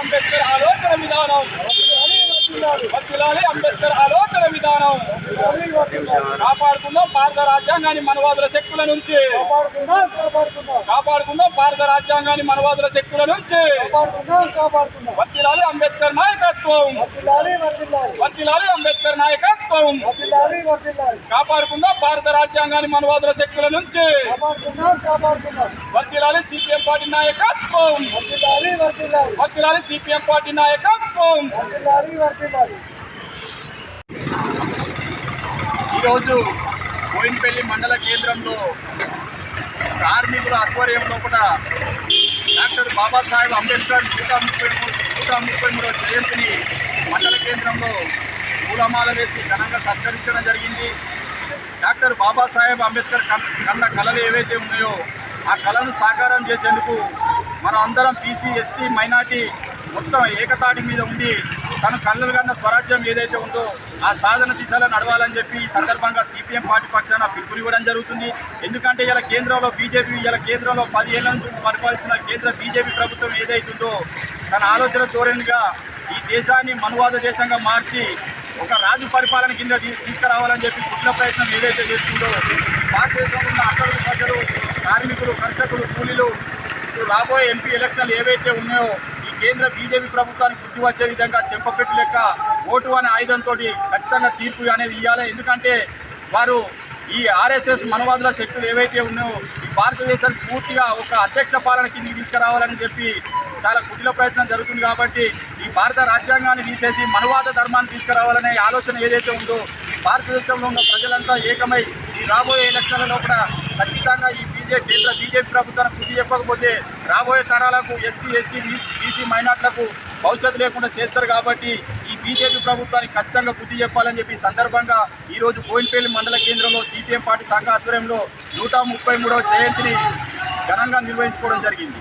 అంబేద్కర్ ఆలోచన విధానం, వర్ధిల్లాలి అంబేద్కర్ ఆలోచన విధానం. కాపాడుకుందాం భారత రాజ్యాంగాన్ని మనవాదుల శక్తుల నుంచి, కాపాడుకుందాం భారత రాజ్యాంగాన్ని మనవాదుల శక్తుల నుంచి. వర్ధిల్లాలి అంబేద్కర్ నాయకత్వం, వర్ధిల్లాలి అంబేద్కర్ నాయకత్వం. కాపాడుకుందాం భారత రాజ్యాంగాన్ని మనవాదుల శక్తుల నుంచి. వర్ధిల్లాలి సిపిఎం పార్టీ నాయకత్వం, వర్ధిల్లాలి సిపిఎం పార్టీ నాయకత్వం. ఈరోజు బోయినపల్లి మండల కేంద్రంలో కార్మికుల ఆధ్వర్యంలో కూడా డాక్టర్ బాబాసాహెబ్ అంబేద్కర్ 133వ జయంతిని మండల కేంద్రంలో పూలమాల వేసి ఘనంగా సత్కరించడం జరిగింది. డాక్టర్ బాబాసాహెబ్ అంబేద్కర్ కన్న కళలు ఏవైతే ఉన్నాయో ఆ కళను సాకారం చేసేందుకు మనం అందరం బీసీ, ఎస్టీ, మైనార్టీ మొత్తం ఏకతాటి మీద ఉండి తను కళ్ళలు కన్న స్వరాజ్యం ఏదైతే ఉందో ఆ సాధన దిశలో నడవాలని చెప్పి ఈ సందర్భంగా సిపిఎం పార్టీ పక్షాన పిలుపునివ్వడం జరుగుతుంది. ఎందుకంటే ఇలా కేంద్రంలో బీజేపీ, ఇలా కేంద్రంలో 10 ఏళ్ల నుంచి పరిపాలిస్తున్న కేంద్ర బీజేపీ ప్రభుత్వం ఏదైతుందో తన ఆలోచన ధోరణిగా ఈ దేశాన్ని మనువాద దేశంగా మార్చి ఒక రాజు పరిపాలన కింద తీసుకురావాలని చెప్పి కుట్ల ప్రయత్నం ఏదైతే చేస్తుందో భారతదేశంలో ఉన్న అక్కడి ప్రజలు, కార్మికులు, కర్షకులు, కూలీలు రాబోయే ఎంపీ ఎలక్షన్లు ఏవైతే ఉన్నాయో ఈ కేంద్ర బీజేపీ ప్రభుత్వానికి బుద్ధి వచ్చే విధంగా చెంపపెట్టు లెక్క ఓటు అనే ఆయుధంతో ఖచ్చితంగా తీర్పు అనేది ఇవ్వాలి. ఎందుకంటే వారు ఈ ఆర్ఎస్ఎస్ మనవాదుల శక్తులు ఏవైతే ఉన్నాయో ఈ భారతదేశానికి పూర్తిగా ఒక అధ్యక్ష పాలన కిందకి తీసుకురావాలని చెప్పి చాలా కుటిల ప్రయత్నం జరుగుతుంది. కాబట్టి ఈ భారత రాజ్యాంగాన్ని తీసేసి మనవాద ధర్మాన్ని తీసుకురావాలనే ఆలోచన ఏదైతే ఉందో ఈ భారతదేశంలో ఉన్న ప్రజలంతా ఏకమై ఈ రాబోయే ఎలక్షన్లలో కూడా ఖచ్చితంగా ఈ కేంద్ర బీజేపీ ప్రభుత్వానికి బుద్ధి చెప్పకపోతే రాబోయే తరాలకు ఎస్సీ, ఎస్టీ, బీసీ, మైనార్టీలకు భవిష్యత్తు లేకుండా చేస్తారు. కాబట్టి ఈ బీజేపీ ప్రభుత్వానికి ఖచ్చితంగా బుద్ధి చెప్పాలని చెప్పి సందర్భంగా ఈరోజు బోయినపల్లి మండల కేంద్రంలో సిపిఎం పార్టీ సంఘ ఆధ్వర్యంలో 133వ జయంతిని ఘనంగా నిర్వహించుకోవడం జరిగింది.